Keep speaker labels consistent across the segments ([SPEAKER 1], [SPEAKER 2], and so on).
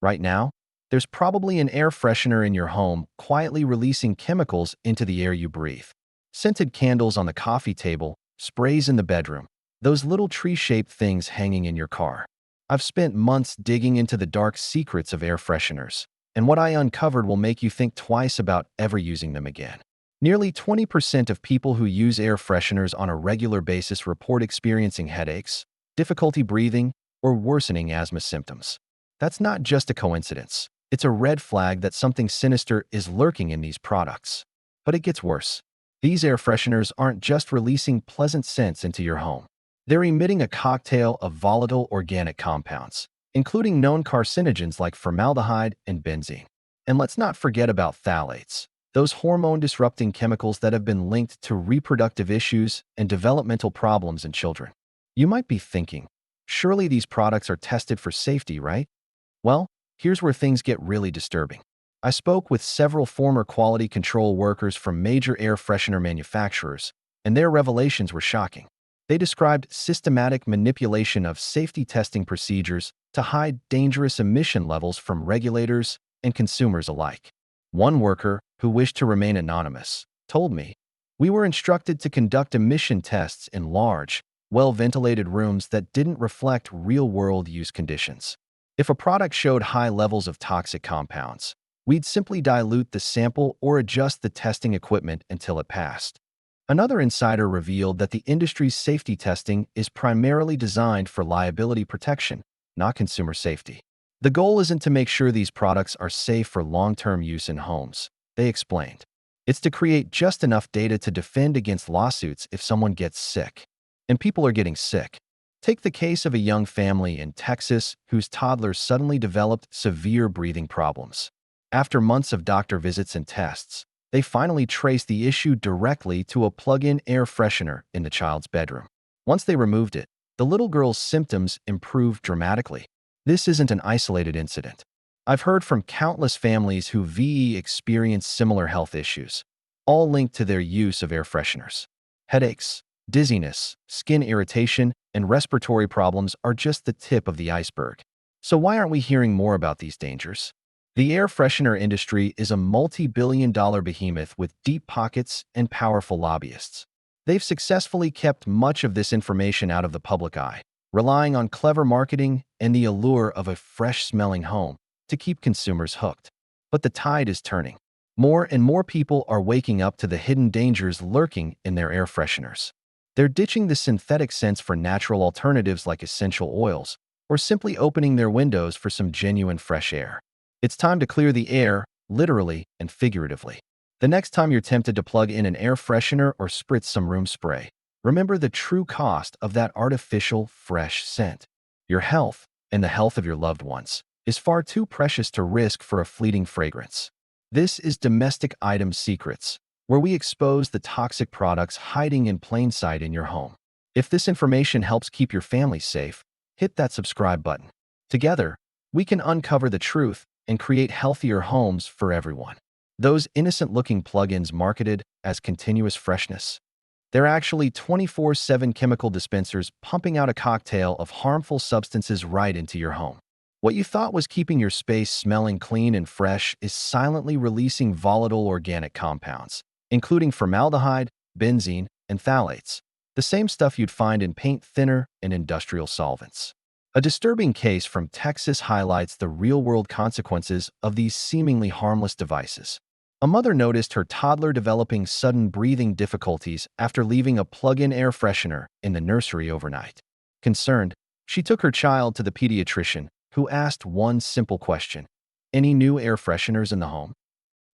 [SPEAKER 1] Right now, there's probably an air freshener in your home quietly releasing chemicals into the air you breathe. Scented candles on the coffee table, sprays in the bedroom, those little tree-shaped things hanging in your car. I've spent months digging into the dark secrets of air fresheners, and what I uncovered will make you think twice about ever using them again. Nearly 20% of people who use air fresheners on a regular basis report experiencing headaches, difficulty breathing, or worsening asthma symptoms. That's not just a coincidence. It's a red flag that something sinister is lurking in these products. But it gets worse. These air fresheners aren't just releasing pleasant scents into your home. They're emitting a cocktail of volatile organic compounds, including known carcinogens like formaldehyde and benzene. And let's not forget about phthalates, those hormone-disrupting chemicals that have been linked to reproductive issues and developmental problems in children. You might be thinking, surely these products are tested for safety, right? Well, here's where things get really disturbing. I spoke with several former quality control workers from major air freshener manufacturers, and their revelations were shocking. They described systematic manipulation of safety testing procedures to hide dangerous emission levels from regulators and consumers alike. One worker, who wished to remain anonymous, told me, "We were instructed to conduct emission tests in large, well-ventilated rooms that didn't reflect real-world use conditions. If a product showed high levels of toxic compounds, we'd simply dilute the sample or adjust the testing equipment until it passed." Another insider revealed that the industry's safety testing is primarily designed for liability protection, not consumer safety. The goal isn't to make sure these products are safe for long-term use in homes, they explained. It's to create just enough data to defend against lawsuits if someone gets sick. And people are getting sick. Take the case of a young family in Texas whose toddler suddenly developed severe breathing problems. After months of doctor visits and tests, they finally traced the issue directly to a plug-in air freshener in the child's bedroom. Once they removed it, the little girl's symptoms improved dramatically. This isn't an isolated incident. I've heard from countless families who experience similar health issues, all linked to their use of air fresheners. Headaches, dizziness, skin irritation, and respiratory problems are just the tip of the iceberg. So why aren't we hearing more about these dangers? The air freshener industry is a multi-billion-dollar behemoth with deep pockets and powerful lobbyists. They've successfully kept much of this information out of the public eye, relying on clever marketing and the allure of a fresh-smelling home to keep consumers hooked. But the tide is turning. More and more people are waking up to the hidden dangers lurking in their air fresheners. They're ditching the synthetic scents for natural alternatives like essential oils, or simply opening their windows for some genuine fresh air. It's time to clear the air, literally and figuratively. The next time you're tempted to plug in an air freshener or spritz some room spray, remember the true cost of that artificial, fresh scent. Your health, and the health of your loved ones, is far too precious to risk for a fleeting fragrance. This is Domestic Item Secrets, where we expose the toxic products hiding in plain sight in your home. If this information helps keep your family safe, hit that subscribe button. Together, we can uncover the truth and create healthier homes for everyone. Those innocent-looking plugins marketed as continuous freshness. They're actually 24/7 chemical dispensers pumping out a cocktail of harmful substances right into your home. What you thought was keeping your space smelling clean and fresh is silently releasing volatile organic compounds, including formaldehyde, benzene, and phthalates, the same stuff you'd find in paint thinner and industrial solvents. A disturbing case from Texas highlights the real-world consequences of these seemingly harmless devices. A mother noticed her toddler developing sudden breathing difficulties after leaving a plug-in air freshener in the nursery overnight. Concerned, she took her child to the pediatrician, who asked one simple question: "Any new air fresheners in the home?"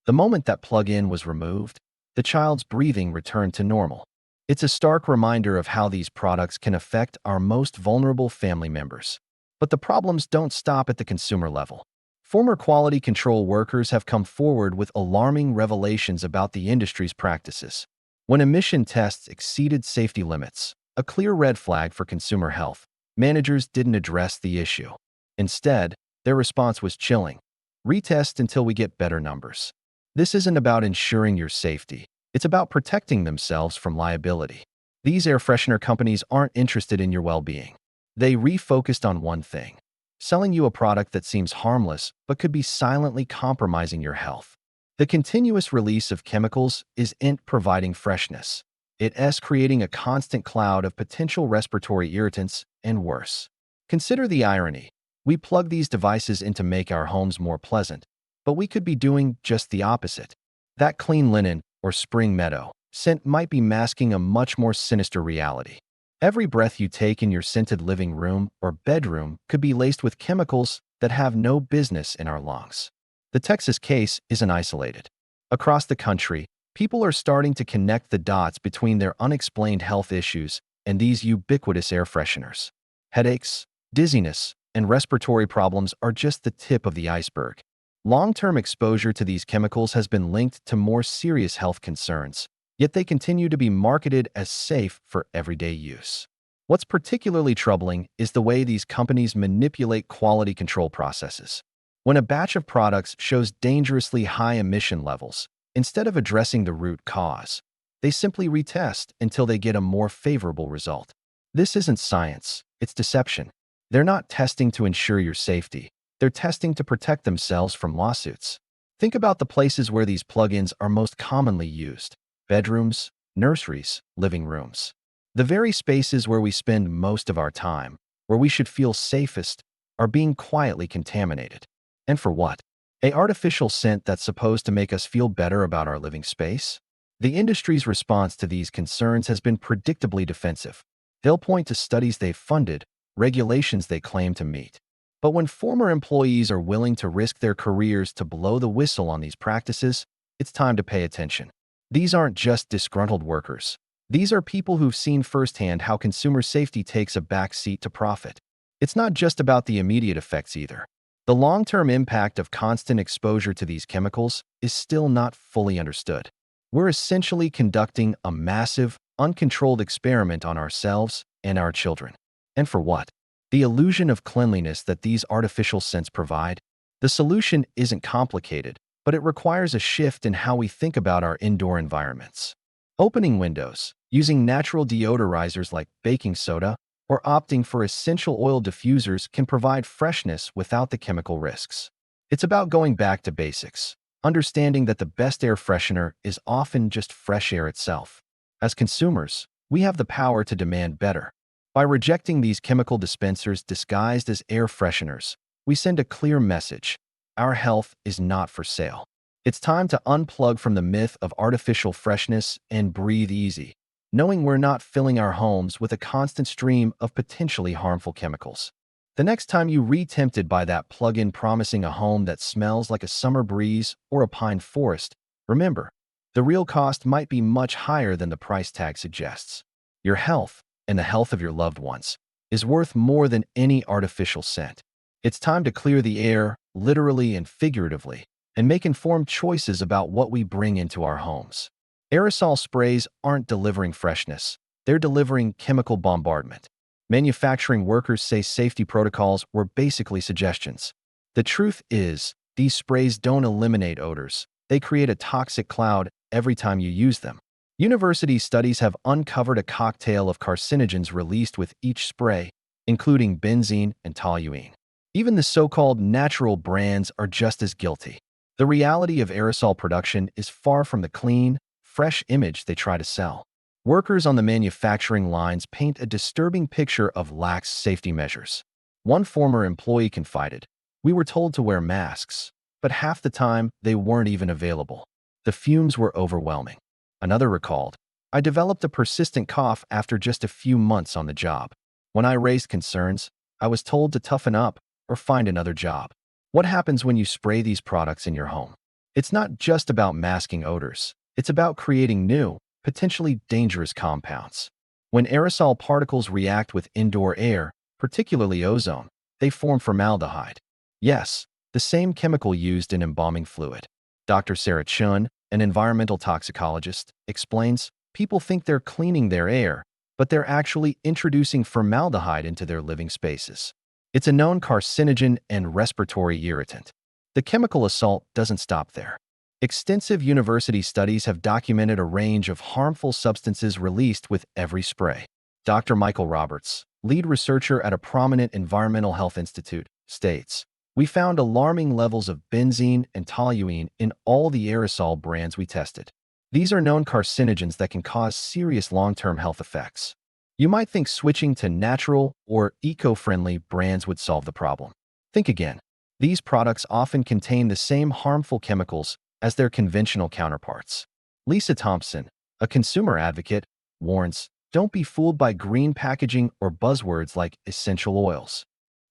[SPEAKER 1] The moment that plug-in was removed, the child's breathing returned to normal. It's a stark reminder of how these products can affect our most vulnerable family members. But the problems don't stop at the consumer level. Former quality control workers have come forward with alarming revelations about the industry's practices. When emission tests exceeded safety limits, a clear red flag for consumer health, managers didn't address the issue. Instead, their response was chilling: retest until we get better numbers. This isn't about ensuring your safety. It's about protecting themselves from liability. These air freshener companies aren't interested in your well-being. They refocused on one thing: selling you a product that seems harmless but could be silently compromising your health. The continuous release of chemicals isn't providing freshness. It's creating a constant cloud of potential respiratory irritants and worse. Consider the irony. We plug these devices in to make our homes more pleasant, but we could be doing just the opposite. That clean linen or spring meadow scent might be masking a much more sinister reality. Every breath you take in your scented living room or bedroom could be laced with chemicals that have no business in our lungs. The Texas case isn't isolated. Across the country, people are starting to connect the dots between their unexplained health issues and these ubiquitous air fresheners. Headaches, dizziness, and respiratory problems are just the tip of the iceberg. Long-term exposure to these chemicals has been linked to more serious health concerns, yet they continue to be marketed as safe for everyday use. What's particularly troubling is the way these companies manipulate quality control processes. When a batch of products shows dangerously high emission levels, instead of addressing the root cause, they simply retest until they get a more favorable result. This isn't science, it's deception. They're not testing to ensure your safety. They're testing to protect themselves from lawsuits. Think about the places where these plugins are most commonly used: bedrooms, nurseries, living rooms. The very spaces where we spend most of our time, where we should feel safest, are being quietly contaminated. And for what? An artificial scent that's supposed to make us feel better about our living space? The industry's response to these concerns has been predictably defensive. They'll point to studies they've funded, regulations they claim to meet. But when former employees are willing to risk their careers to blow the whistle on these practices, it's time to pay attention. These aren't just disgruntled workers. These are people who've seen firsthand how consumer safety takes a backseat to profit. It's not just about the immediate effects either. The long-term impact of constant exposure to these chemicals is still not fully understood. We're essentially conducting a massive, uncontrolled experiment on ourselves and our children. And for what? The illusion of cleanliness that these artificial scents provide? The solution isn't complicated, but it requires a shift in how we think about our indoor environments. Opening windows, using natural deodorizers like baking soda, or opting for essential oil diffusers can provide freshness without the chemical risks. It's about going back to basics, understanding that the best air freshener is often just fresh air itself. As consumers, we have the power to demand better. By rejecting these chemical dispensers disguised as air fresheners, we send a clear message: our health is not for sale. It's time to unplug from the myth of artificial freshness and breathe easy, knowing we're not filling our homes with a constant stream of potentially harmful chemicals. The next time you re-tempted by that plug-in promising a home that smells like a summer breeze or a pine forest, remember, the real cost might be much higher than the price tag suggests. Your health, and the health of your loved ones, is worth more than any artificial scent. It's time to clear the air, literally and figuratively, and make informed choices about what we bring into our homes. Aerosol sprays aren't delivering freshness, they're delivering chemical bombardment. Manufacturing workers say safety protocols were basically suggestions. The truth is, these sprays don't eliminate odors, they create a toxic cloud every time you use them. University studies have uncovered a cocktail of carcinogens released with each spray, including benzene and toluene. Even the so-called natural brands are just as guilty. The reality of aerosol production is far from the clean, fresh image they try to sell. Workers on the manufacturing lines paint a disturbing picture of lax safety measures. One former employee confided, "We were told to wear masks, but half the time they weren't even available. The fumes were overwhelming." Another recalled, "I developed a persistent cough after just a few months on the job. When I raised concerns, I was told to toughen up or find another job." What happens when you spray these products in your home? It's not just about masking odors. It's about creating new, potentially dangerous compounds. When aerosol particles react with indoor air, particularly ozone, they form formaldehyde. Yes, the same chemical used in embalming fluid. Dr. Sarah Chun, an environmental toxicologist, explains, people think they're cleaning their air, but they're actually introducing formaldehyde into their living spaces. It's a known carcinogen and respiratory irritant. The chemical assault doesn't stop there. Extensive university studies have documented a range of harmful substances released with every spray. Dr. Michael Roberts, lead researcher at a prominent environmental health institute, states, "We found alarming levels of benzene and toluene in all the aerosol brands we tested. These are known carcinogens that can cause serious long-term health effects." You might think switching to natural or eco-friendly brands would solve the problem. Think again. These products often contain the same harmful chemicals as their conventional counterparts. Lisa Thompson, a consumer advocate, warns, "Don't be fooled by green packaging or buzzwords like essential oils.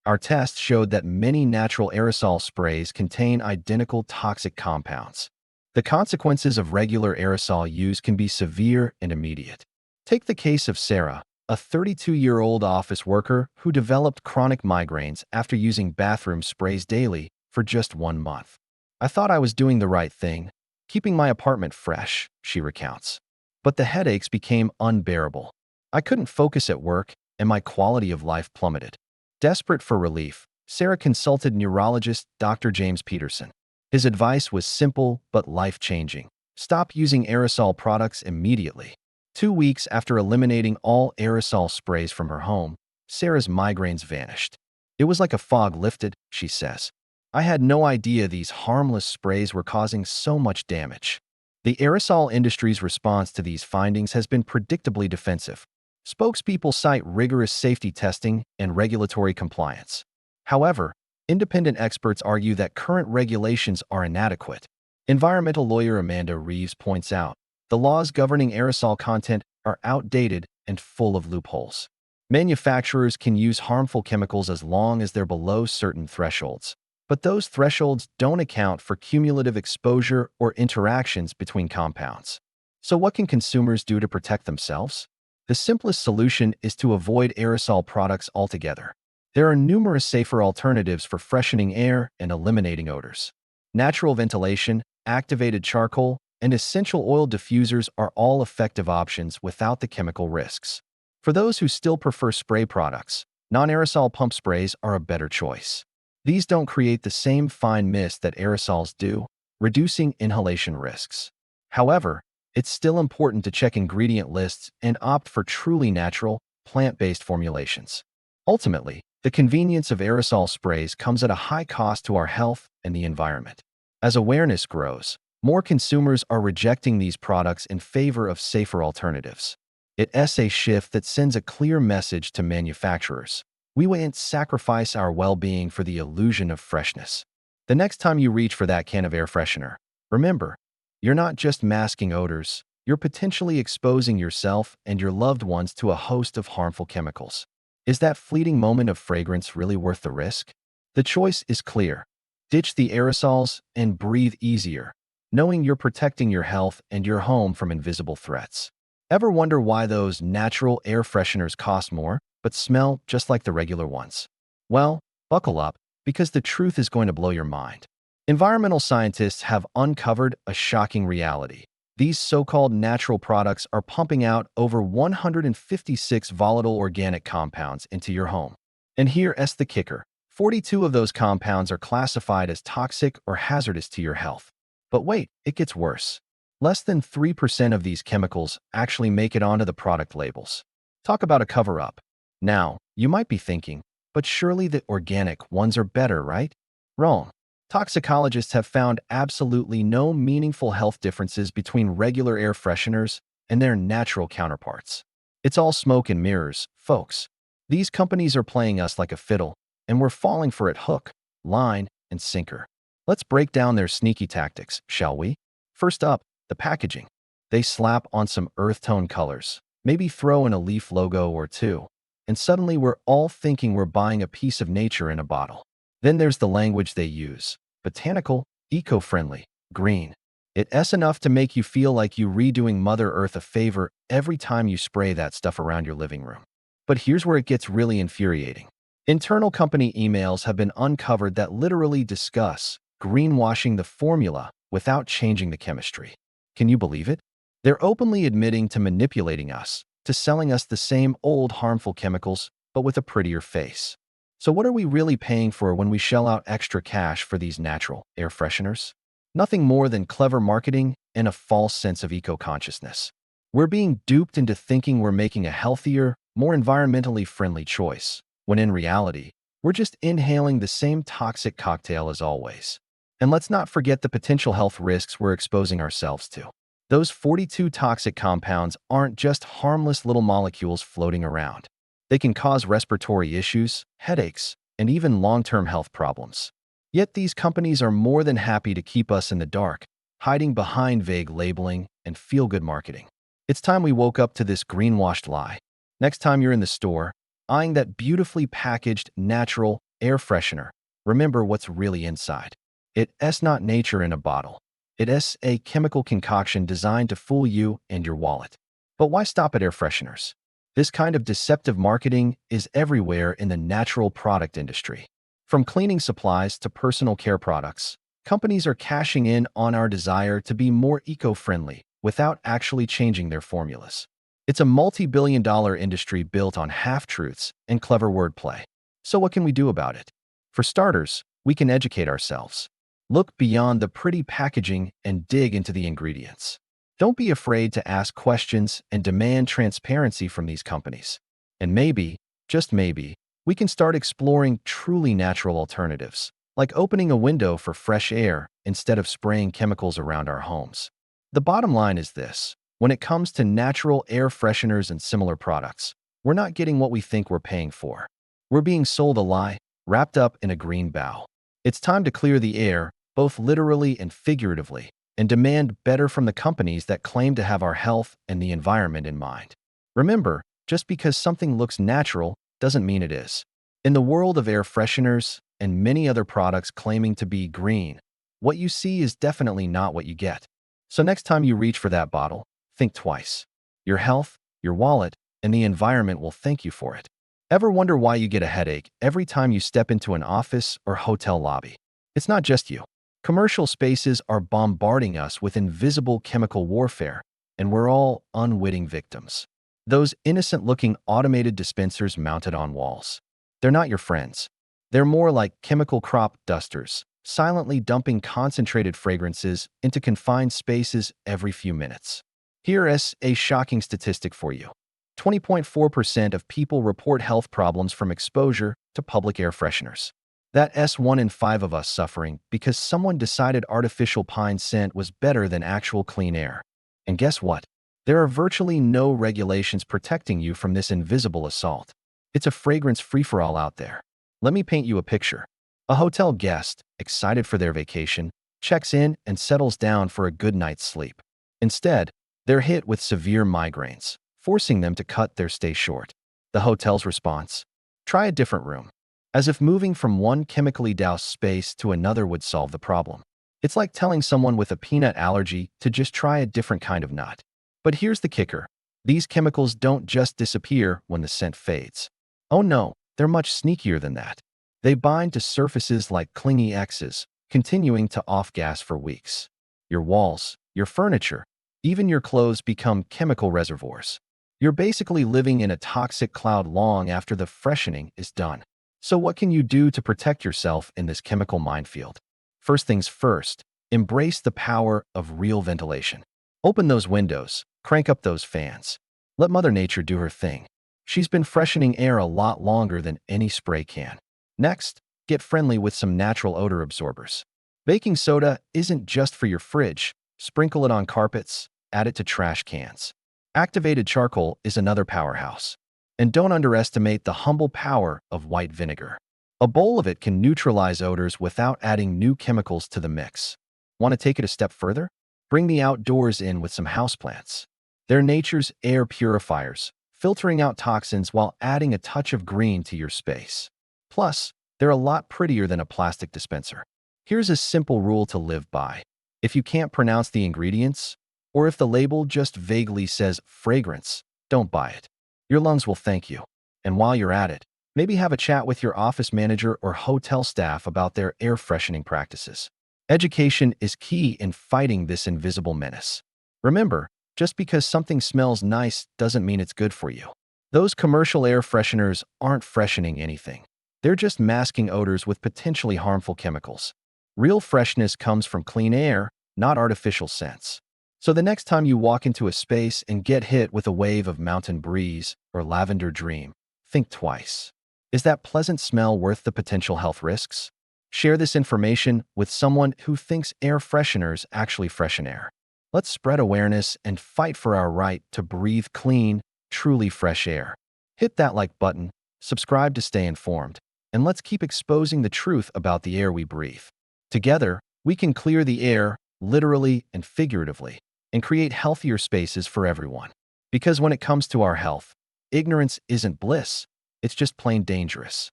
[SPEAKER 1] Our tests showed that many natural aerosol sprays contain identical toxic compounds. The consequences of regular aerosol use can be severe and immediate." Take the case of Sarah, a 32-year-old office worker who developed chronic migraines after using bathroom sprays daily for just 1 month. "I thought I was doing the right thing, keeping my apartment fresh," she recounts. "But the headaches became unbearable. I couldn't focus at work, and my quality of life plummeted." Desperate for relief, Sarah consulted neurologist Dr. James Peterson. His advice was simple but life-changing. Stop using aerosol products immediately. 2 weeks after eliminating all aerosol sprays from her home, Sarah's migraines vanished. "It was like a fog lifted," she says. "I had no idea these harmless sprays were causing so much damage." The aerosol industry's response to these findings has been predictably defensive. Spokespeople cite rigorous safety testing and regulatory compliance. However, independent experts argue that current regulations are inadequate. Environmental lawyer Amanda Reeves points out, "The laws governing aerosol content are outdated and full of loopholes. Manufacturers can use harmful chemicals as long as they're below certain thresholds, but those thresholds don't account for cumulative exposure or interactions between compounds." So what can consumers do to protect themselves? The simplest solution is to avoid aerosol products altogether. There are numerous safer alternatives for freshening air and eliminating odors. Natural ventilation, activated charcoal, and essential oil diffusers are all effective options without the chemical risks. For those who still prefer spray products, non-aerosol pump sprays are a better choice. These don't create the same fine mist that aerosols do, reducing inhalation risks. However, it's still important to check ingredient lists and opt for truly natural, plant-based formulations. Ultimately, the convenience of aerosol sprays comes at a high cost to our health and the environment. As awareness grows, more consumers are rejecting these products in favor of safer alternatives. It's a shift that sends a clear message to manufacturers. We won't sacrifice our well-being for the illusion of freshness. The next time you reach for that can of air freshener, remember, you're not just masking odors, you're potentially exposing yourself and your loved ones to a host of harmful chemicals. Is that fleeting moment of fragrance really worth the risk? The choice is clear. Ditch the aerosols and breathe easier, knowing you're protecting your health and your home from invisible threats. Ever wonder why those natural air fresheners cost more, but smell just like the regular ones? Well, buckle up, because the truth is going to blow your mind. Environmental scientists have uncovered a shocking reality. These so-called natural products are pumping out over 156 volatile organic compounds into your home. And here's the kicker. 42 of those compounds are classified as toxic or hazardous to your health. But wait, it gets worse. Less than 3% of these chemicals actually make it onto the product labels. Talk about a cover-up. Now, you might be thinking, but surely the organic ones are better, right? Wrong. Toxicologists have found absolutely no meaningful health differences between regular air fresheners and their natural counterparts. It's all smoke and mirrors, folks. These companies are playing us like a fiddle, and we're falling for it hook, line, and sinker. Let's break down their sneaky tactics, shall we? First up, the packaging. They slap on some earth tone colors, maybe throw in a leaf logo or two, and suddenly we're all thinking we're buying a piece of nature in a bottle. Then there's the language they use. Botanical, eco-friendly, green. It's enough to make you feel like you're redoing Mother Earth a favor every time you spray that stuff around your living room. But here's where it gets really infuriating. Internal company emails have been uncovered that literally discuss greenwashing the formula without changing the chemistry. Can you believe it? They're openly admitting to manipulating us, to selling us the same old harmful chemicals, but with a prettier face. So what are we really paying for when we shell out extra cash for these natural air fresheners? Nothing more than clever marketing and a false sense of eco-consciousness. We're being duped into thinking we're making a healthier, more environmentally friendly choice, when in reality, We're just inhaling the same toxic cocktail as always. And let's not forget the potential health risks we're exposing ourselves to. Those 42 toxic compounds aren't just harmless little molecules floating around. They can cause respiratory issues, headaches, and even long-term health problems. Yet these companies are more than happy to keep us in the dark, hiding behind vague labeling and feel-good marketing. It's time we woke up to this greenwashed lie. Next time you're in the store, eyeing that beautifully packaged, natural air freshener, remember what's really inside. It's not nature in a bottle. It's a chemical concoction designed to fool you and your wallet. But why stop at air fresheners? This kind of deceptive marketing is everywhere in the natural product industry. From cleaning supplies to personal care products, companies are cashing in on our desire to be more eco-friendly without actually changing their formulas. It's a multi-billion-dollar industry built on half-truths and clever wordplay. So what can we do about it? For starters, we can educate ourselves. Look beyond the pretty packaging and dig into the ingredients. Don't be afraid to ask questions and demand transparency from these companies. And maybe, just maybe, we can start exploring truly natural alternatives, like opening a window for fresh air instead of spraying chemicals around our homes. The bottom line is this: when it comes to natural air fresheners and similar products, we're not getting what we think we're paying for. We're being sold a lie, wrapped up in a green bough. It's time to clear the air, both literally and figuratively, and demand better from the companies that claim to have our health and the environment in mind. Remember, just because something looks natural doesn't mean it is. In the world of air fresheners and many other products claiming to be green, what you see is definitely not what you get. So next time you reach for that bottle, think twice. Your health, your wallet, and the environment will thank you for it. Ever wonder why you get a headache every time you step into an office or hotel lobby? It's not just you. Commercial spaces are bombarding us with invisible chemical warfare, and we're all unwitting victims. Those innocent-looking automated dispensers mounted on walls. They're not your friends. They're more like chemical crop dusters, silently dumping concentrated fragrances into confined spaces every few minutes. Here is a shocking statistic for you. 20.4% of people report health problems from exposure to public air fresheners. That's 1 in 5 of us suffering because someone decided artificial pine scent was better than actual clean air. And guess what? There are virtually no regulations protecting you from this invisible assault. It's a fragrance free-for-all out there. Let me paint you a picture. A hotel guest, excited for their vacation, checks in and settles down for a good night's sleep. Instead, they're hit with severe migraines, forcing them to cut their stay short. The hotel's response: try a different room. As if moving from one chemically doused space to another would solve the problem. It's like telling someone with a peanut allergy to just try a different kind of nut. But here's the kicker. These chemicals don't just disappear when the scent fades. Oh no, they're much sneakier than that. They bind to surfaces like clingy X's, continuing to off-gas for weeks. Your walls, your furniture, even your clothes become chemical reservoirs. You're basically living in a toxic cloud long after the freshening is done. So what can you do to protect yourself in this chemical minefield? First things first, embrace the power of real ventilation. Open those windows, crank up those fans. Let Mother Nature do her thing. She's been freshening air a lot longer than any spray can. Next, get friendly with some natural odor absorbers. Baking soda isn't just for your fridge. Sprinkle it on carpets, add it to trash cans. Activated charcoal is another powerhouse. And don't underestimate the humble power of white vinegar. A bowl of it can neutralize odors without adding new chemicals to the mix. Want to take it a step further? Bring the outdoors in with some houseplants. They're nature's air purifiers, filtering out toxins while adding a touch of green to your space. Plus, they're a lot prettier than a plastic dispenser. Here's a simple rule to live by. If you can't pronounce the ingredients, or if the label just vaguely says fragrance, don't buy it. Your lungs will thank you. And while you're at it, maybe have a chat with your office manager or hotel staff about their air freshening practices. Education is key in fighting this invisible menace. Remember, just because something smells nice doesn't mean it's good for you. Those commercial air fresheners aren't freshening anything. They're just masking odors with potentially harmful chemicals. Real freshness comes from clean air, not artificial scents. So the next time you walk into a space and get hit with a wave of mountain breeze or lavender dream, think twice. Is that pleasant smell worth the potential health risks? Share this information with someone who thinks air fresheners actually freshen air. Let's spread awareness and fight for our right to breathe clean, truly fresh air. Hit that like button, subscribe to stay informed, and let's keep exposing the truth about the air we breathe. Together, we can clear the air, literally and figuratively, and create healthier spaces for everyone. Because when it comes to our health, ignorance isn't bliss, it's just plain dangerous.